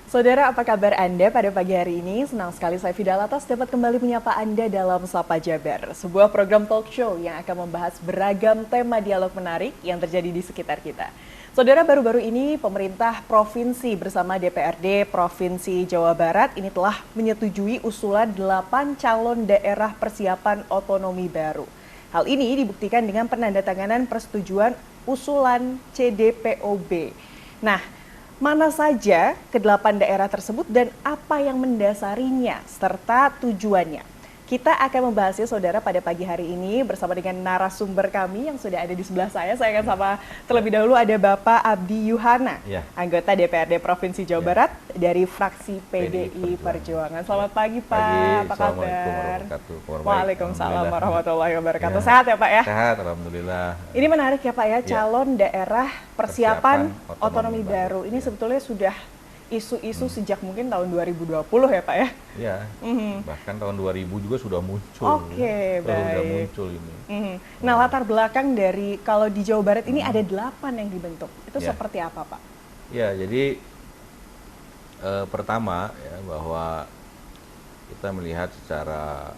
Saudara, apa kabar Anda pada pagi hari ini? Senang sekali saya Fida Latas dapat kembali menyapa Anda dalam Sapa Jabar, sebuah program talk show yang akan membahas beragam tema dialog menarik yang terjadi di sekitar kita. Saudara, baru-baru ini pemerintah provinsi bersama DPRD Provinsi Jawa Barat ini telah menyetujui usulan 8 calon daerah persiapan otonomi baru. Hal ini dibuktikan dengan penandatanganan persetujuan usulan CDPOB. Nah, mana saja ke-8 daerah tersebut dan apa yang mendasarinya serta tujuannya? Kita akan membahasnya saudara pada pagi hari ini bersama dengan narasumber kami yang sudah ada di sebelah saya. Saya akan sapa terlebih dahulu ada Bapak Abdi Yuhana, anggota DPRD Provinsi Jawa Barat dari fraksi PDI Perjuangan. Selamat pagi Pak, apa kabar? Waalaikumsalam warahmatullahi wabarakatuh. Sehat ya Pak ya? Sehat, alhamdulillah. Ini menarik ya Pak ya, calon daerah persiapan otonomi baru. Ini sebetulnya sudah isu-isu sejak mungkin tahun 2020 ya Pak ya? Iya, bahkan tahun 2000 juga sudah muncul. Oke, baik. Sudah muncul ini. Nah, latar belakang dari kalau di Jawa Barat ini ada 8 yang dibentuk. Itu seperti apa Pak? Ya, jadi pertama ya bahwa kita melihat secara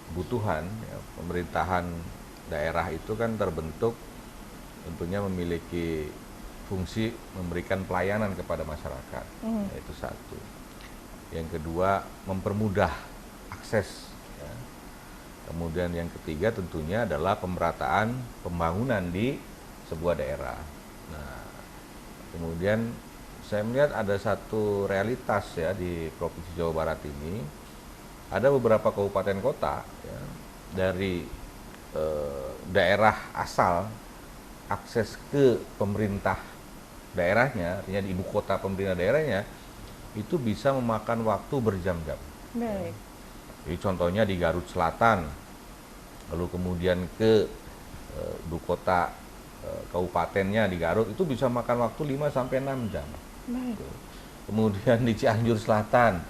kebutuhan ya, pemerintahan daerah itu kan terbentuk tentunya memiliki fungsi memberikan pelayanan kepada masyarakat, yaitu satu. Yang kedua, mempermudah akses. Ya. Kemudian yang ketiga tentunya adalah pemerataan pembangunan di sebuah daerah. Nah, kemudian saya melihat ada satu realitas ya di Provinsi Jawa Barat ini, ada beberapa kabupaten kota ya, dari daerah asal akses ke pemerintah daerahnya, artinya di ibu kota pemerintah daerahnya, itu bisa memakan waktu berjam-jam. Baik. Jadi contohnya di Garut Selatan, lalu kemudian ke ibu kota kabupatennya di Garut, itu bisa makan waktu 5-6 jam. Baik. Kemudian di Cianjur Selatan,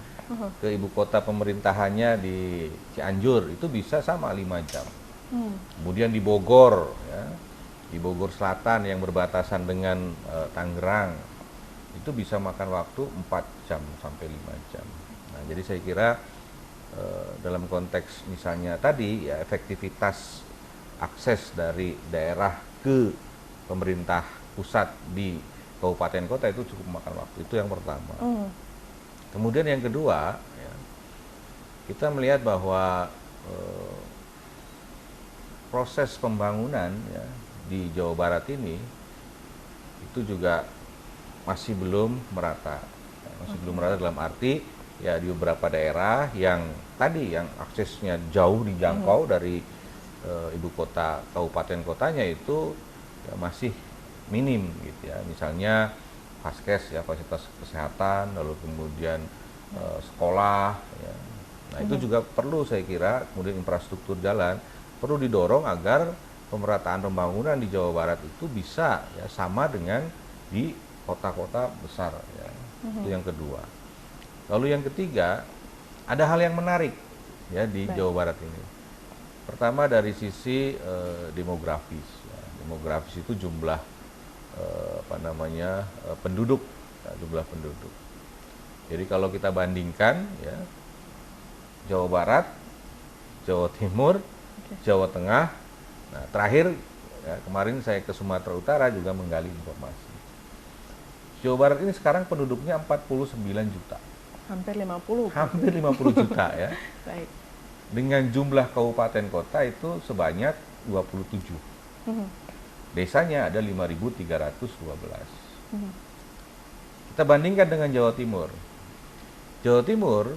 ke ibu kota pemerintahannya di Cianjur, itu bisa sama 5 jam. Kemudian di Bogor, ya, di Bogor Selatan yang berbatasan dengan Tangerang, itu bisa makan waktu 4 jam sampai 5 jam. Nah, jadi saya kira dalam konteks misalnya tadi ya efektivitas akses dari daerah ke pemerintah pusat di kabupaten kota itu cukup makan waktu. Itu yang pertama. Kemudian yang kedua, ya, kita melihat bahwa proses pembangunan ya, di Jawa Barat ini itu juga masih belum merata, belum merata dalam arti ya di beberapa daerah yang tadi yang aksesnya jauh dijangkau dari ibu kota kabupaten kotanya itu ya masih minim gitu ya, misalnya Vaskes ya, fasilitas kesehatan, lalu kemudian sekolah ya. Nah itu juga perlu saya kira, kemudian infrastruktur jalan perlu didorong agar pemerataan pembangunan di Jawa Barat itu bisa ya sama dengan di kota-kota besar ya. Itu yang kedua. Lalu yang ketiga, ada hal yang menarik ya di Jawa Barat ini. Pertama dari sisi demografis ya. Demografis itu jumlah penduduk ya, jumlah penduduk. Jadi kalau kita bandingkan ya Jawa Barat, Jawa Timur, Jawa Tengah. Nah, terakhir ya, kemarin saya ke Sumatera Utara juga menggali informasi. Jawa Barat ini sekarang penduduknya 49 juta. Hampir 50. Hampir 50 juta ya. Baik. Dengan jumlah kabupaten kota itu sebanyak 27. Desanya ada 5.312. Kita bandingkan dengan Jawa Timur. Jawa Timur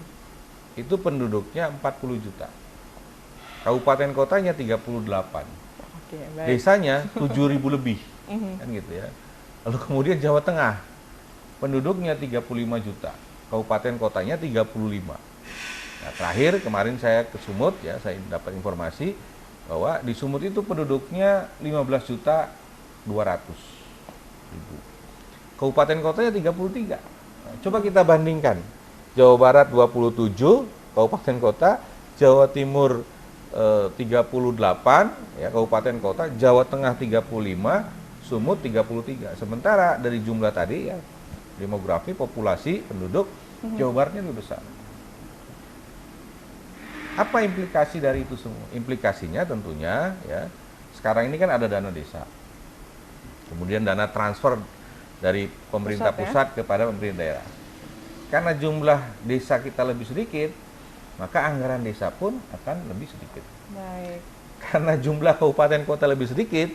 itu penduduknya 40 juta. Kabupaten kotanya 38. Desanya 7.000 lebih, kan gitu ya. Lalu kemudian Jawa Tengah, penduduknya 35 juta, kabupaten kotanya 35. Nah, terakhir kemarin saya ke Sumut ya, saya dapat informasi bahwa di Sumut itu penduduknya 15 juta 200 ribu. Kabupaten kotanya 33. Nah, coba kita bandingkan, Jawa Barat 27 kabupaten kota, Jawa Timur 38 ya kabupaten kota, Jawa Tengah 35, Sumut 33. Sementara dari jumlah tadi ya demografi, populasi, penduduk Jawa Baratnya lebih besar. Apa implikasi dari itu semua? Implikasinya tentunya ya, sekarang ini kan ada dana desa. Kemudian dana transfer dari pemerintah pusat kepada pemerintah daerah. Karena jumlah desa kita lebih sedikit, maka anggaran desa pun akan lebih sedikit. Baik. Karena jumlah kabupaten kota lebih sedikit,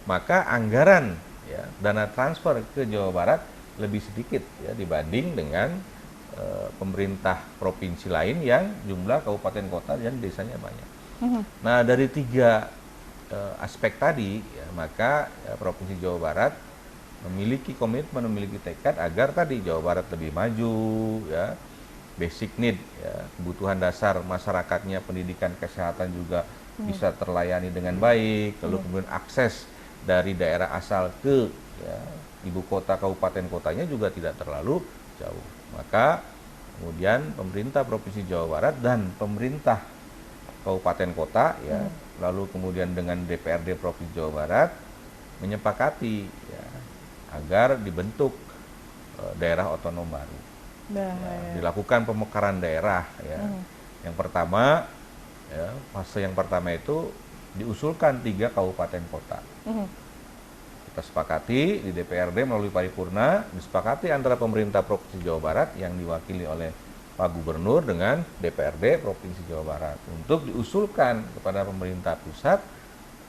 maka anggaran ya, dana transfer ke Jawa Barat lebih sedikit ya dibanding dengan pemerintah provinsi lain yang jumlah kabupaten kota dan desanya banyak. Nah, dari tiga aspek tadi, ya, maka ya, Provinsi Jawa Barat memiliki komitmen, memiliki tekad agar tadi Jawa Barat lebih maju, ya, basic need, ya, kebutuhan dasar masyarakatnya, pendidikan, kesehatan juga bisa terlayani dengan baik, lalu kemudian akses dari daerah asal ke ya, ibu kota, kabupaten kotanya juga tidak terlalu jauh. Maka kemudian pemerintah Provinsi Jawa Barat dan pemerintah kabupaten kota ya, lalu kemudian dengan DPRD Provinsi Jawa Barat menyepakati ya, agar dibentuk daerah otonom baru. Ya, dilakukan pemekaran daerah ya. Yang pertama ya, fase yang pertama itu diusulkan 3 kabupaten kota. Kita sepakati di DPRD melalui paripurna, disepakati antara pemerintah Provinsi Jawa Barat yang diwakili oleh Pak Gubernur dengan DPRD Provinsi Jawa Barat untuk diusulkan kepada pemerintah pusat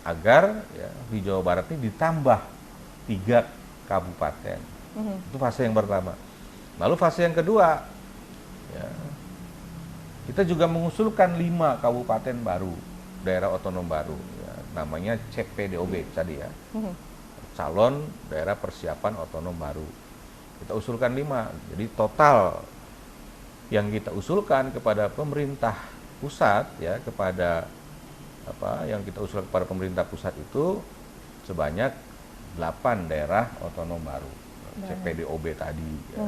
agar ya, di Jawa Barat ini ditambah 3 kabupaten. Itu fase yang pertama. Lalu fase yang kedua, ya, kita juga mengusulkan 5 kabupaten baru, daerah otonom baru, ya, namanya CPDOB tadi ya. Calon daerah persiapan otonom baru. Kita usulkan 5. Jadi total yang kita usulkan kepada pemerintah pusat ya, kepada yang kita usulkan kepada pemerintah pusat itu sebanyak 8 daerah otonom baru. CPDOB tadi ya.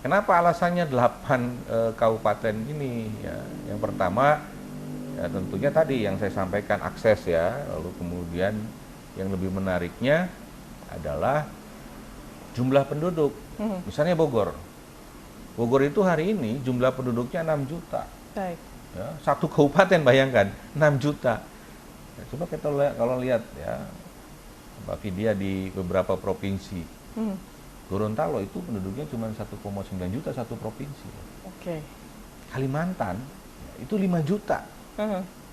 Kenapa alasannya 8 kabupaten ini ya? Yang pertama ya, tentunya tadi yang saya sampaikan akses ya, lalu kemudian yang lebih menariknya adalah jumlah penduduk. Misalnya Bogor. Bogor itu hari ini jumlah penduduknya 6 juta. Baik. Ya, satu kabupaten bayangkan 6 juta. Ya, coba kita lihat, kalau lihat ya Mbak Vidya di beberapa provinsi. Gorontalo itu penduduknya cuma 1,9 juta satu provinsi. Oke. Kalimantan ya, itu 5 juta.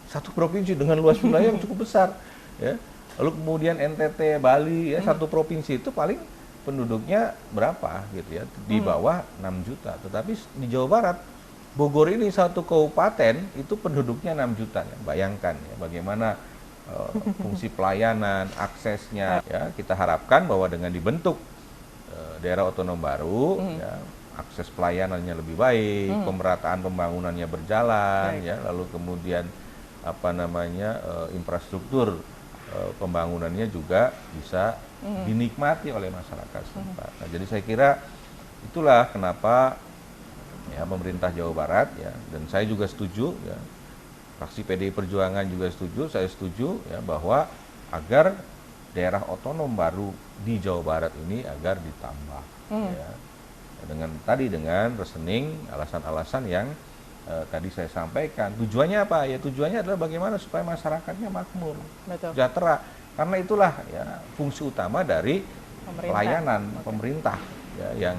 Satu provinsi dengan luas wilayah yang cukup besar ya. Lalu kemudian NTT, Bali, ya satu provinsi itu paling penduduknya berapa gitu ya, di bawah 6 juta. Tetapi di Jawa Barat, Bogor ini satu kabupaten itu penduduknya 6 juta. Ya. Bayangkan ya, bagaimana fungsi pelayanan, aksesnya. Ya, kita harapkan bahwa dengan dibentuk daerah otonom baru, ya, akses pelayanannya lebih baik, pemerataan pembangunannya berjalan, ya, lalu kemudian infrastruktur pembangunannya juga bisa dinikmati oleh masyarakat setempat. Nah, jadi saya kira itulah kenapa ya pemerintah Jawa Barat ya, dan saya juga setuju ya, fraksi PDI Perjuangan juga setuju, saya setuju ya bahwa agar daerah otonom baru di Jawa Barat ini agar ditambah ya, dengan reasoning alasan-alasan yang tadi saya sampaikan. Tujuannya apa? Ya tujuannya adalah bagaimana supaya masyarakatnya makmur, sejahtera. Karena itulah ya fungsi utama dari pelayanan pemerintah ya, yang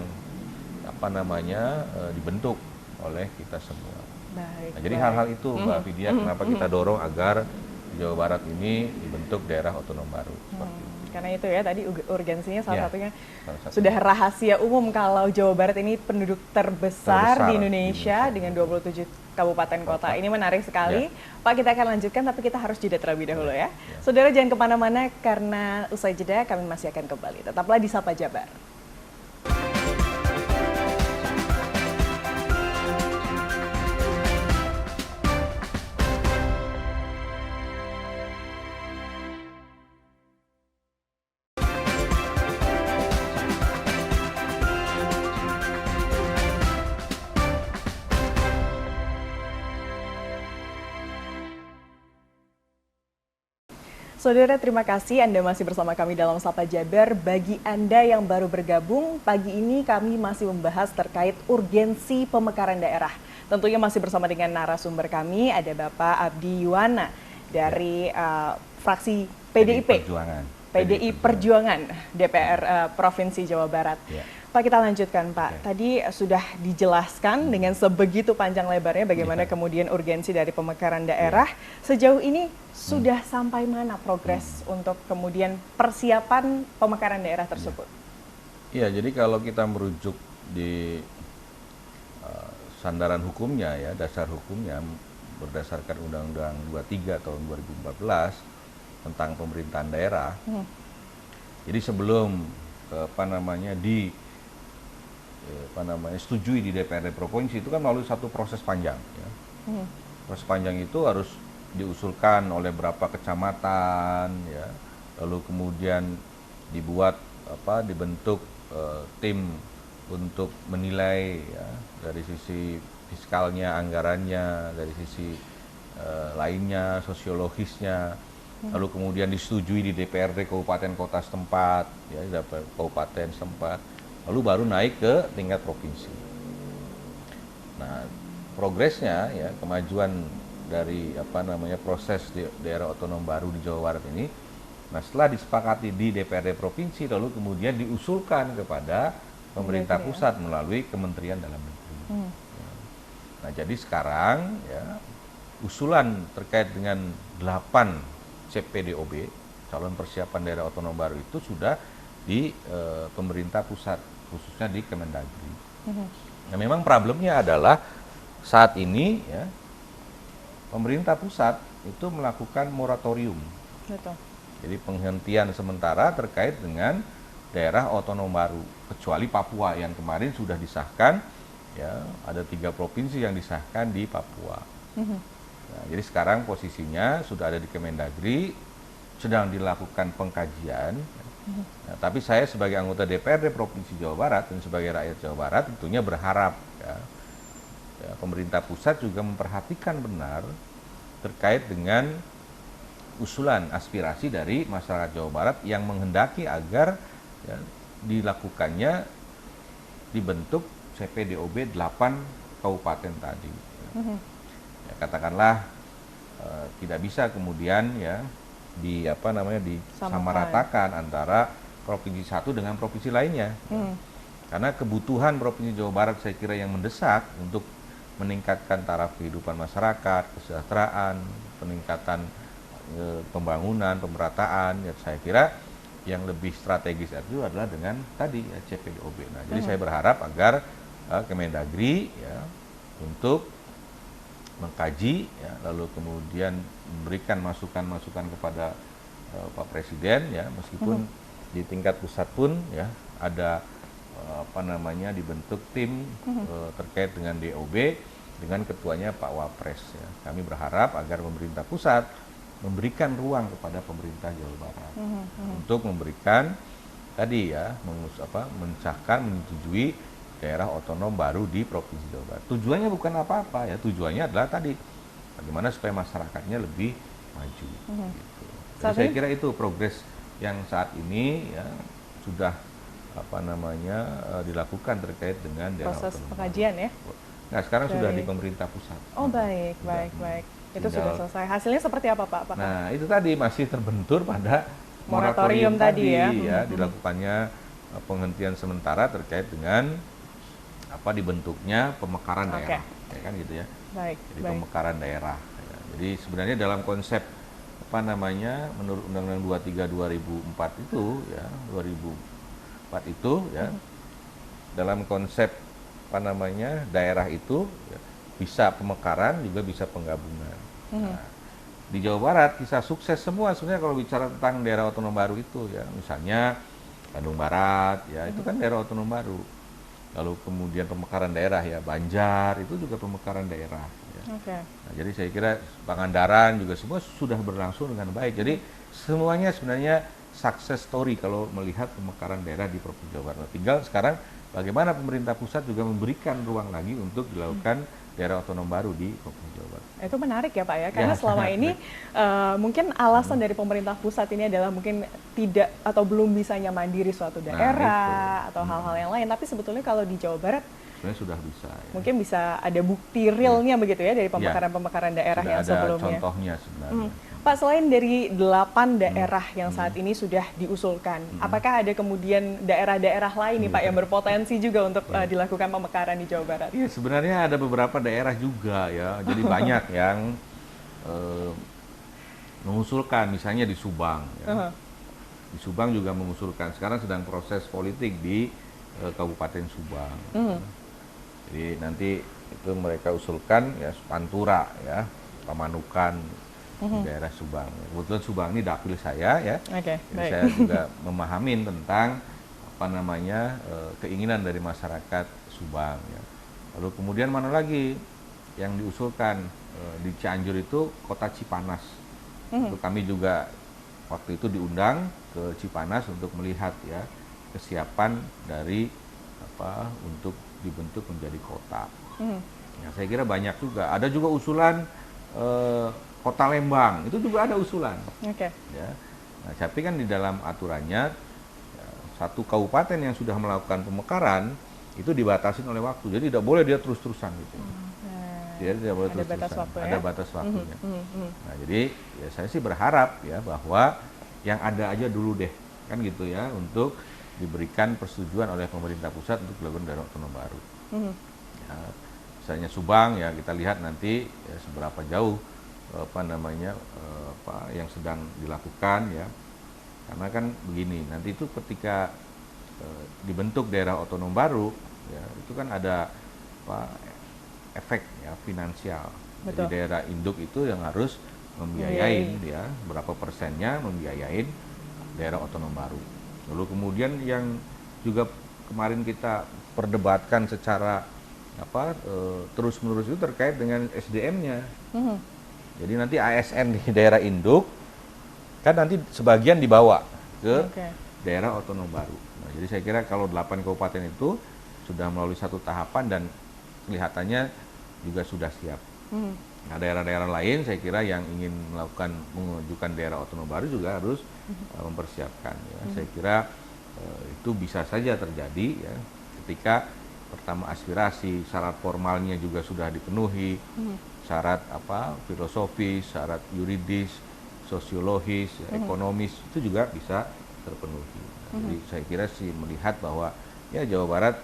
dibentuk oleh kita semua. Nah, jadi hal-hal itu Mbak Vidya, kenapa kita dorong agar Jawa Barat ini dibentuk daerah otonom baru seperti itu. Karena itu ya tadi urgensinya salah satunya sudah rahasia umum kalau Jawa Barat ini penduduk terbesar di Indonesia dengan 27 kabupaten kota. Ini menarik sekali. Pak, kita akan lanjutkan tapi kita harus jeda terlebih dahulu ya. Saudara jangan kemana-mana karena usai jeda kami masih akan kembali. Tetaplah di Sapa Jabar. Saudara, terima kasih Anda masih bersama kami dalam Sapa Jabar. Bagi Anda yang baru bergabung, pagi ini kami masih membahas terkait urgensi pemekaran daerah. Tentunya masih bersama dengan narasumber kami, ada Bapak Abdi Yuwana dari fraksi PDIP. PDI Perjuangan DPR Provinsi Jawa Barat. Ya. Pak, kita lanjutkan Pak. Tadi sudah dijelaskan dengan sebegitu panjang lebarnya bagaimana kemudian urgensi dari pemekaran daerah. Sejauh ini sudah sampai mana progres untuk kemudian persiapan pemekaran daerah tersebut? Iya, jadi kalau kita merujuk di sandaran hukumnya ya, dasar hukumnya berdasarkan Undang-Undang 23 tahun 2014 tentang pemerintahan daerah. Jadi sebelum setujui di DPRD provinsi itu kan melalui satu proses panjang ya. Proses panjang itu harus diusulkan oleh berapa kecamatan ya. Lalu kemudian dibentuk tim untuk menilai ya, dari sisi fiskalnya, anggarannya, dari sisi lainnya, sosiologisnya. Lalu kemudian disetujui di DPRD kabupaten kota setempat, ya, kabupaten setempat, lalu baru naik ke tingkat provinsi. Nah, progresnya ya, kemajuan dari proses di daerah otonom baru di Jawa Barat ini, nah setelah disepakati di DPRD provinsi, lalu kemudian diusulkan kepada pemerintah pusat melalui Kementerian Dalam Negeri. Nah, jadi sekarang ya, usulan terkait dengan 8 CPDOB, calon persiapan daerah otonom baru itu sudah di pemerintah pusat, khususnya di Kemendagri. Nah, memang problemnya adalah saat ini ya, pemerintah pusat itu melakukan moratorium. Betul. Jadi penghentian sementara terkait dengan daerah otonom baru, kecuali Papua yang kemarin sudah disahkan, ya ada 3 provinsi yang disahkan di Papua. Nah, jadi sekarang posisinya sudah ada di Kemendagri, sedang dilakukan pengkajian. Nah, tapi saya sebagai anggota DPRD Provinsi Jawa Barat dan sebagai rakyat Jawa Barat tentunya berharap ya, pemerintah pusat juga memperhatikan benar terkait dengan usulan aspirasi dari masyarakat Jawa Barat yang menghendaki agar ya, dibentuk CPDOB 8 kabupaten tadi. Ya, katakanlah tidak bisa kemudian ya disamaratakan antara provinsi satu dengan provinsi lainnya. Karena kebutuhan Provinsi Jawa Barat saya kira yang mendesak untuk meningkatkan taraf kehidupan masyarakat, kesejahteraan, peningkatan pembangunan, pemerataan, ya saya kira yang lebih strategis itu adalah dengan tadi ya, CPDOB. Nah, jadi saya berharap agar Kemendagri ya untuk mengkaji ya, lalu kemudian memberikan masukan-masukan kepada Pak Presiden ya, meskipun di tingkat pusat pun ya ada dibentuk tim terkait dengan DOB dengan ketuanya Pak Wapres ya. Kami berharap agar pemerintah pusat memberikan ruang kepada pemerintah Jawa Barat untuk memberikan tadi ya menyetujui daerah otonom baru di Provinsi Jawa Barat. Tujuannya bukan apa-apa ya, tujuannya adalah tadi bagaimana supaya masyarakatnya lebih maju. Gitu. Jadi saya kira itu progres yang saat ini ya sudah dilakukan terkait dengan daerah proses otonom pengajian baru. Ya. Nah sekarang sudah di pemerintah pusat. Oh baik. Itu sudah selesai. Hasilnya seperti apa Pak? Nah itu tadi masih terbentur pada moratorium tadi ya. Dilakukannya penghentian sementara terkait dengan dibentuknya pemekaran daerah, ya kan gitu ya. Jadi pemekaran daerah. Ya. Jadi sebenarnya dalam konsep menurut Undang-Undang 23 2004 itu ya 2004 itu ya dalam konsep daerah itu ya, bisa pemekaran juga bisa penggabungan. Nah, di Jawa Barat kisah sukses semua sebenarnya kalau bicara tentang daerah otonom baru itu ya, misalnya Bandung Barat ya itu kan daerah otonom baru. Lalu kemudian pemekaran daerah ya, Banjar itu juga pemekaran daerah. Ya. Nah, jadi saya kira Pangandaran juga semua sudah berlangsung dengan baik. Jadi semuanya sebenarnya success story kalau melihat pemekaran daerah di Provinsi Jawa Barat. Tinggal sekarang bagaimana pemerintah pusat juga memberikan ruang lagi untuk dilakukan daerah otonom baru di Provinsi Jawa Barat. Itu menarik ya Pak ya, karena Ya, selama ini mungkin alasan dari pemerintah pusat ini adalah mungkin tidak atau belum bisanya mandiri suatu daerah atau hal-hal yang lain, tapi sebetulnya kalau di Jawa Barat sebenarnya sudah bisa. Ya. Mungkin bisa ada bukti realnya begitu ya dari pemekaran-pemekaran daerah Sudah yang ada sebelumnya. contohnya sebenarnya. Pak, selain dari 8 daerah yang saat ini sudah diusulkan, apakah ada kemudian daerah-daerah lain nih Pak yang berpotensi juga untuk dilakukan pemekaran di Jawa Barat? Iya, sebenarnya ada beberapa daerah juga ya. Jadi banyak yang mengusulkan, misalnya di Subang. Ya. Di Subang juga mengusulkan. Sekarang sedang proses politik di Kabupaten Subang. Jadi nanti itu mereka usulkan ya Pantura ya, Pamanukan di daerah Subang. Kebetulan Subang ini dapil saya ya. Oke, Jadi baik. saya juga memahami tentang apa namanya keinginan dari masyarakat Subang ya. Lalu kemudian mana lagi yang diusulkan di Cianjur itu Kota Cipanas. Itu kami juga waktu itu diundang ke Cipanas untuk melihat ya kesiapan dari apa untuk dibentuk menjadi kota. Ya, saya kira banyak juga. Ada juga usulan Kota Lembang, itu juga ada usulan. Oke. Ya. Nah, tapi kan di dalam aturannya ya, satu kabupaten yang sudah melakukan pemekaran itu dibatasin oleh waktu, jadi tidak boleh dia terus-terusan gitu. Dia tidak boleh Ada batas terus-terusan. waktu ya? Ada batas waktunya. Nah, jadi ya saya sih berharap ya bahwa yang ada aja dulu deh, kan gitu ya, untuk diberikan persetujuan oleh pemerintah pusat untuk dilakukan daerah otonom baru. Ya, misalnya Subang ya kita lihat nanti ya, seberapa jauh apa namanya apa yang sedang dilakukan ya, karena kan begini nanti itu ketika dibentuk daerah otonom baru ya itu kan ada apa, efek ya finansial. Jadi Betul. daerah induk itu yang harus membiayain ya berapa persennya membiayain daerah otonom baru. Lalu kemudian yang juga kemarin kita perdebatkan secara apa terus-menerus itu terkait dengan SDM-nya. Jadi nanti ASN di daerah induk kan nanti sebagian dibawa ke daerah otonom baru. Nah, jadi saya kira kalau 8 kabupaten itu sudah melalui satu tahapan dan kelihatannya juga sudah siap. Nah, daerah-daerah lain saya kira yang ingin melakukan mengajukan daerah otonom baru juga harus mempersiapkan. Ya. Saya kira itu bisa saja terjadi ya, ketika pertama aspirasi, syarat formalnya juga sudah dipenuhi, syarat apa filosofis, syarat yuridis, sosiologis, ekonomis itu juga bisa terpenuhi. Nah, jadi saya kira sih melihat bahwa ya Jawa Barat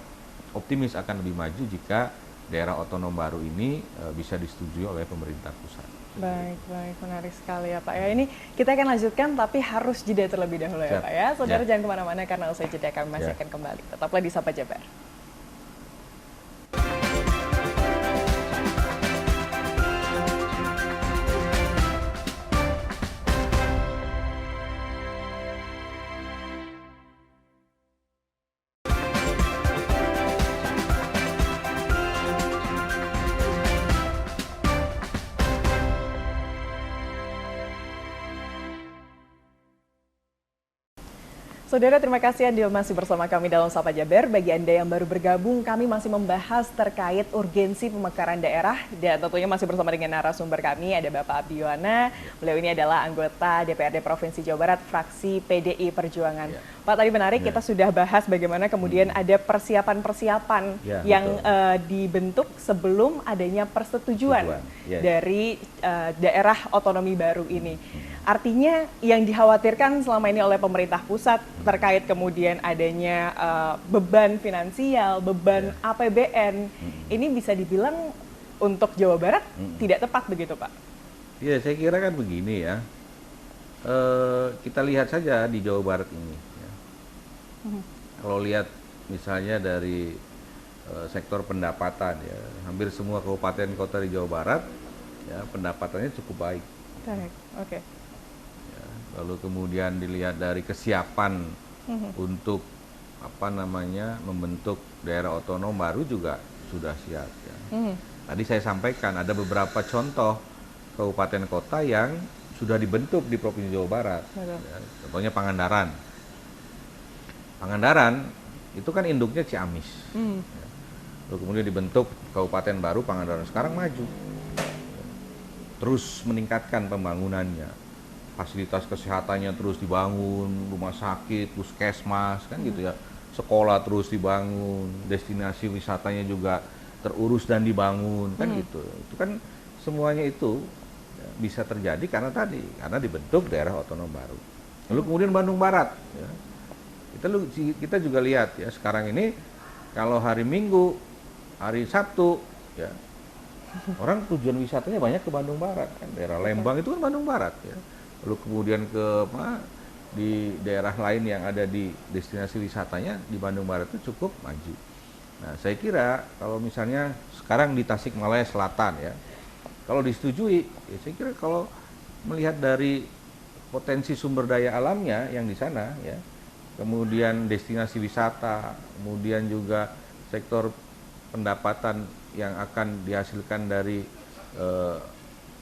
optimis akan lebih maju jika daerah otonom baru ini bisa disetujui oleh pemerintah pusat. Baik, baik, menarik sekali ya Pak ya. Ini kita akan lanjutkan tapi harus jeda terlebih dahulu ya Siap. Pak ya. Saudara Ya. jangan kemana-mana karena usai jeda kami masih akan kembali. Tetaplah di Sapa Jabar. Saudara, terima kasih Anda masih bersama kami dalam Sapa Jabar. Bagi Anda yang baru bergabung, kami masih membahas terkait urgensi pemekaran daerah. Dan tentunya masih bersama dengan narasumber kami, ada Bapak Abdi Yohana. Beliau ini adalah anggota DPRD Provinsi Jawa Barat, fraksi PDI Perjuangan. Pak, tadi menarik kita sudah bahas bagaimana kemudian ada persiapan-persiapan yang dibentuk sebelum adanya persetujuan dari daerah otonomi baru ini. Artinya yang dikhawatirkan selama ini oleh pemerintah pusat terkait kemudian adanya beban finansial, beban APBN, ini bisa dibilang untuk Jawa Barat tidak tepat begitu Pak? Iya, saya kira kan begini ya, kita lihat saja di Jawa Barat ini. Ya. Kalau lihat misalnya dari sektor pendapatan ya, hampir semua kabupaten kota di Jawa Barat ya pendapatannya cukup baik. Oke. Lalu kemudian dilihat dari kesiapan untuk apa namanya membentuk daerah otonom baru juga sudah siap. Ya. Tadi saya sampaikan ada beberapa contoh kabupaten kota yang sudah dibentuk di Provinsi Jawa Barat. Ya, contohnya Pangandaran. Pangandaran itu kan induknya Ciamis. Ya. lalu kemudian dibentuk kabupaten baru Pangandaran. Sekarang maju, terus meningkatkan pembangunannya, fasilitas kesehatannya terus dibangun, rumah sakit, puskesmas, kan gitu ya, sekolah terus dibangun, destinasi wisatanya juga terurus dan dibangun, kan gitu. Itu kan semuanya itu ya, bisa terjadi karena dibentuk daerah otonom baru. Lalu kemudian Bandung Barat, ya. Kita juga lihat ya sekarang ini kalau hari Minggu, hari Sabtu, ya orang tujuan wisatanya banyak ke Bandung Barat kan, daerah Lembang itu kan Bandung Barat ya. Lalu kemudian di daerah lain yang ada di destinasi wisatanya di Bandung Barat itu cukup maju. Nah, saya kira kalau misalnya sekarang di Tasikmalaya Selatan ya, kalau disetujui, ya saya kira kalau melihat dari potensi sumber daya alamnya yang di sana ya, kemudian destinasi wisata, kemudian juga sektor pendapatan yang akan dihasilkan dari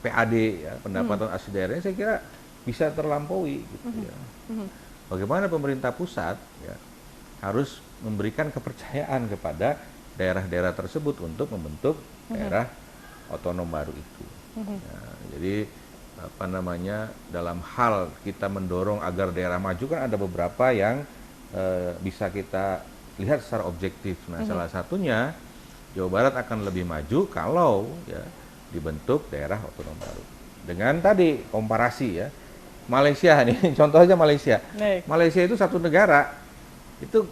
PAD ya, pendapatan asli daerahnya, saya kira bisa terlampaui gitu ya. Bagaimana pemerintah pusat ya harus memberikan kepercayaan kepada daerah-daerah tersebut untuk membentuk daerah otonom baru itu. Ya, jadi dalam hal kita mendorong agar daerah maju kan ada beberapa yang bisa kita lihat secara objektif. Nah, salah satunya Jawa Barat akan lebih maju kalau ya dibentuk daerah otonom baru. Dengan tadi komparasi ya, Malaysia nih, contoh aja Malaysia. Baik. Malaysia itu satu negara, itu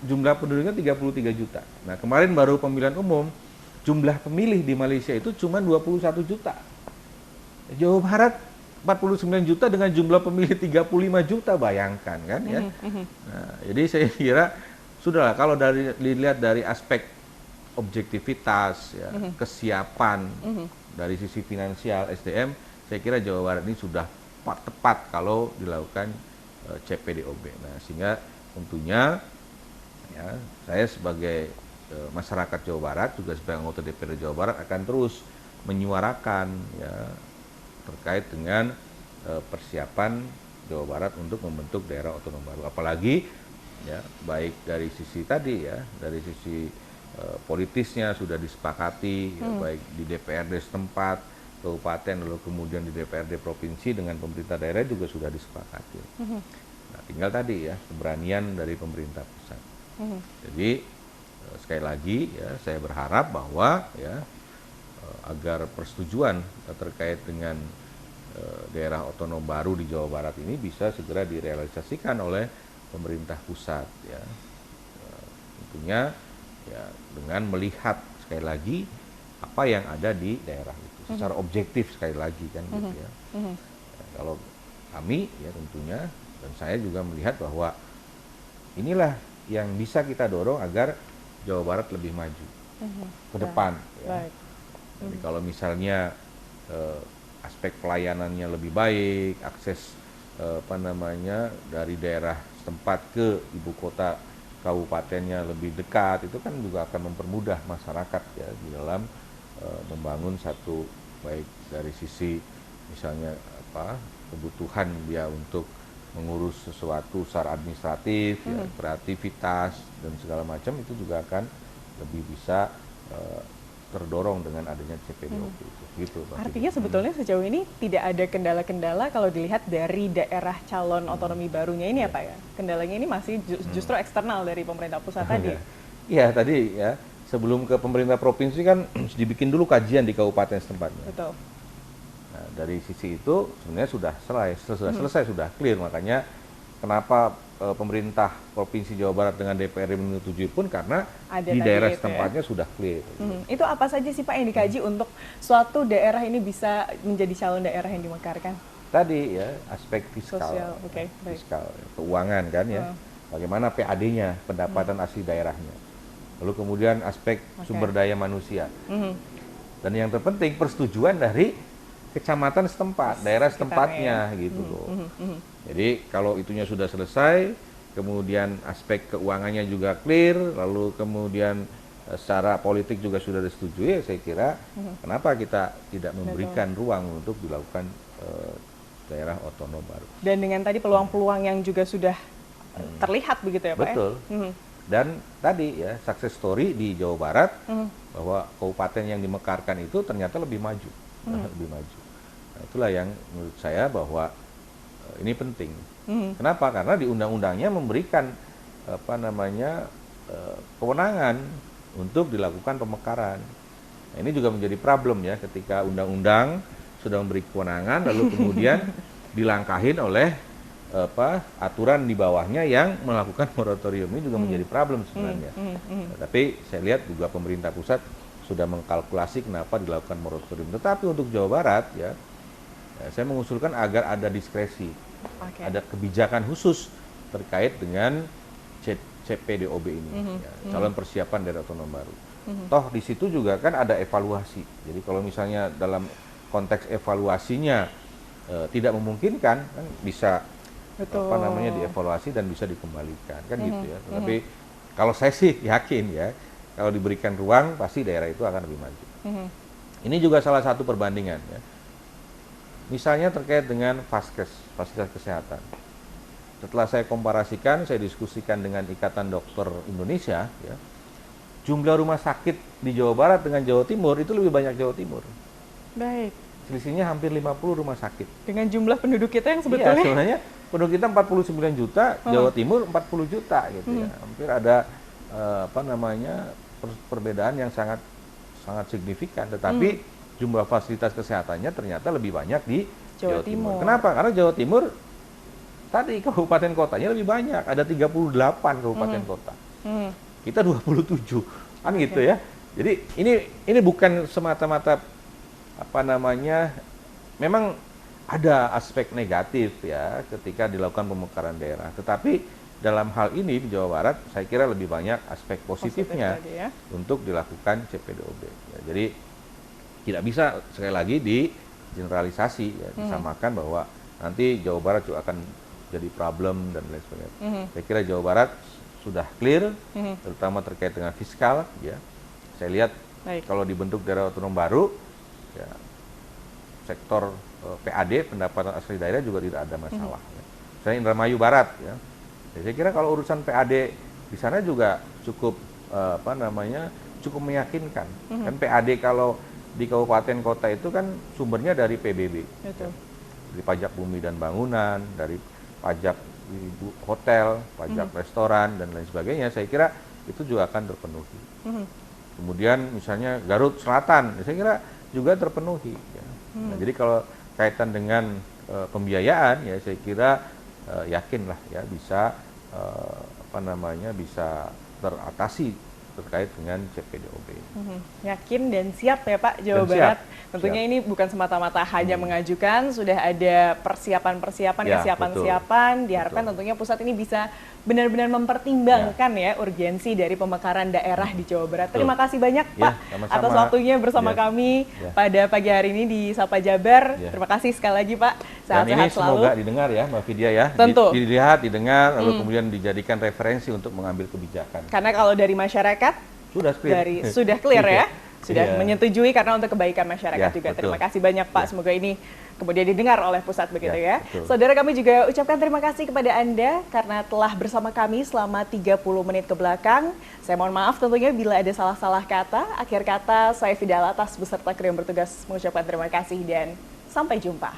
jumlah penduduknya 33 juta. Nah, kemarin baru pemilihan umum, jumlah pemilih di Malaysia itu cuma 21 juta. Jawa Barat 49 juta dengan jumlah pemilih 35 juta, bayangkan kan ya. Nah, jadi saya kira sudahlah kalau dilihat dari aspek objektivitas ya, kesiapan dari sisi finansial SDM, saya kira Jawa Barat ini sudah tepat kalau dilakukan CPDOB. Nah, sehingga tentunya ya, saya sebagai masyarakat Jawa Barat juga sebagai anggota DPRD Jawa Barat akan terus menyuarakan ya terkait dengan persiapan Jawa Barat untuk membentuk daerah otonom baru. Apalagi ya baik dari sisi tadi ya, dari sisi politisnya sudah disepakati ya, baik di DPRD setempat, kabupaten, lalu kemudian di DPRD provinsi dengan pemerintah daerah juga sudah disepakati. Nah, tinggal tadi ya keberanian dari pemerintah pusat. Jadi sekali lagi ya saya berharap bahwa ya agar persetujuan terkait dengan daerah otonom baru di Jawa Barat ini bisa segera direalisasikan oleh pemerintah pusat ya. Tentunya ya dengan melihat sekali lagi apa yang ada di daerah itu secara objektif sekali lagi kan gitu ya. Kalau kami ya tentunya dan saya juga melihat bahwa inilah yang bisa kita dorong agar Jawa Barat lebih maju ke depan ya. Jadi kalau misalnya aspek pelayanannya lebih baik, akses dari daerah setempat ke ibu kota kabupatennya lebih dekat, itu kan juga akan mempermudah masyarakat ya di dalam membangun satu baik dari sisi misalnya kebutuhan dia untuk mengurus sesuatu secara administratif, ya, kreativitas dan segala macam itu juga akan lebih bisa terdorong dengan adanya CPDOB itu. Gitu, artinya sebetulnya sejauh ini tidak ada kendala-kendala kalau dilihat dari daerah calon otonomi barunya ini ya Pak ya? Kendalanya ini masih justru eksternal dari pemerintah pusat tadi? Iya tadi ya, sebelum ke pemerintah provinsi kan dibikin dulu kajian di kabupaten setempatnya. Betul. Nah, dari sisi itu sebenarnya sudah selesai, sudah clear, makanya kenapa pemerintah Provinsi Jawa Barat dengan DPRD menyetujui pun karena ada di daerah itu setempatnya ya? Sudah clear. Itu apa saja sih Pak yang dikaji untuk suatu daerah ini bisa menjadi calon daerah yang dimekarkan? Tadi ya aspek fiskal, Sosial, fiskal, keuangan kan ya, bagaimana PAD-nya, pendapatan asli daerahnya, lalu kemudian aspek sumber daya manusia, dan yang terpenting persetujuan dari kecamatan setempat, daerah setempatnya gitu loh. Jadi kalau itunya sudah selesai, kemudian aspek keuangannya juga clear, lalu kemudian secara politik juga sudah disetujui, saya kira kenapa kita tidak memberikan ruang untuk dilakukan daerah otonom baru. Dan dengan tadi peluang-peluang yang juga sudah terlihat begitu ya Pak? Betul. Ya? Dan tadi ya success story di Jawa Barat bahwa kabupaten yang dimekarkan itu ternyata lebih maju, lebih maju. Nah, itulah yang menurut saya bahwa ini penting. Kenapa? Karena di undang-undangnya memberikan kewenangan untuk dilakukan pemekaran. Nah, ini juga menjadi problem ya ketika undang-undang sudah memberi kewenangan lalu kemudian dilangkahin oleh aturan di bawahnya yang melakukan moratorium. Ini juga menjadi problem sebenarnya. Nah, tapi saya lihat juga pemerintah pusat sudah mengkalkulasi kenapa dilakukan moratorium. Tetapi untuk Jawa Barat ya saya mengusulkan agar ada diskresi, ada kebijakan khusus terkait dengan CPDOB ini, calon persiapan daerah otonom baru. Toh di situ juga kan ada evaluasi. Jadi kalau misalnya dalam konteks evaluasinya tidak memungkinkan, kan bisa dievaluasi dan bisa dikembalikan, kan gitu ya. Tapi kalau saya sih yakin ya, kalau diberikan ruang pasti daerah itu akan lebih maju. Ini juga salah satu perbandingan ya. Misalnya terkait dengan Vaskes, fasilitas kesehatan. Setelah saya komparasikan, saya diskusikan dengan Ikatan Dokter Indonesia, ya, jumlah rumah sakit di Jawa Barat dengan Jawa Timur itu lebih banyak Jawa Timur. Baik. Selisihnya hampir 50 rumah sakit. Dengan jumlah penduduk kita yang sebetulnya? Iya, sebenarnya penduduk kita 49 juta, Jawa Timur 40 juta gitu ya. Hampir ada perbedaan yang sangat signifikan. Tetapi jumlah fasilitas kesehatannya ternyata lebih banyak di Jawa Timur. Kenapa? Karena Jawa Timur tadi kabupaten kotanya lebih banyak, ada 38 kabupaten kota. Kita 27, kan gitu ya. Jadi ini bukan semata-mata memang ada aspek negatif ya ketika dilakukan pemekaran daerah. Tetapi dalam hal ini di Jawa Barat saya kira lebih banyak aspek positifnya untuk dilakukan CPDOB. Ya, jadi tidak bisa sekali lagi digeneralisasi, ya, disamakan bahwa nanti Jawa Barat juga akan jadi problem dan lain sebagainya. Saya kira Jawa Barat sudah clear, terutama terkait dengan fiskal. Ya, saya lihat kalau dibentuk daerah otonom baru, ya, sektor PAD pendapatan asli daerah juga tidak ada masalah. Ya. Misalnya Indramayu Barat, ya, saya kira kalau urusan PAD di sana juga cukup cukup meyakinkan. Kan PAD kalau di kabupaten kota itu kan sumbernya dari PBB, ya, dari pajak bumi dan bangunan, dari pajak hotel, pajak restoran dan lain sebagainya. Saya kira itu juga akan terpenuhi. Kemudian misalnya Garut Selatan, saya kira juga terpenuhi. Ya. Nah, jadi kalau kaitan dengan pembiayaan, ya saya kira yakinlah ya bisa bisa teratasi terkait dengan CPDOB. Yakin dan siap ya Pak Jawa Barat. Tentunya ini bukan semata-mata hanya mengajukan, sudah ada persiapan-persiapan, kesiapan-siapan. Diharapkan tentunya pusat ini bisa benar-benar mempertimbangkan ya urgensi dari pemekaran daerah di Jawa Barat. Terima kasih banyak Pak atas waktunya bersama kami pada pagi hari ini di Sapa Jabar. Terima kasih sekali lagi Pak. Sehat-sehat selalu. Semoga didengar ya Mbak Vidya ya. Tentu. Dilihat, didengar, lalu kemudian dijadikan referensi untuk mengambil kebijakan. Karena kalau dari masyarakat sudah clear ya. Sudah menyetujui karena untuk kebaikan masyarakat juga. Betul. Terima kasih banyak Pak. Semoga ini kemudian didengar oleh pusat begitu ya. Betul. Saudara, kami juga ucapkan terima kasih kepada Anda karena telah bersama kami selama 30 menit ke belakang. Saya mohon maaf tentunya bila ada salah-salah kata. Akhir kata saya Fida Latas beserta kru yang bertugas mengucapkan terima kasih dan sampai jumpa.